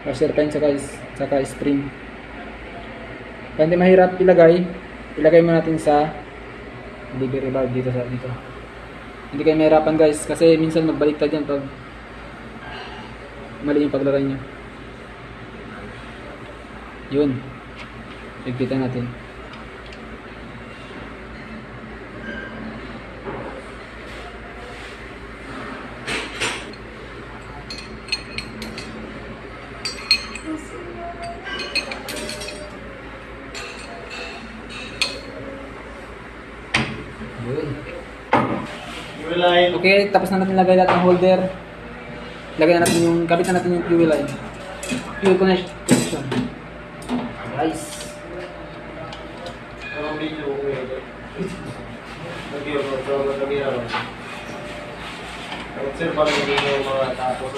washer pen saka spring. Kaya hindi mahirap ilagay mo natin sa delivery valve dito. Hindi kayo mahirapan guys kasi minsan magbaliktad yan pag mali yung paglagay nyo. Yun, higpitan natin. Okay, tapos na natin lagay lahat ng holder. Kabit na natin yung fuel line. Fuel connection. Guys. Observe pa rin yung mga tapos.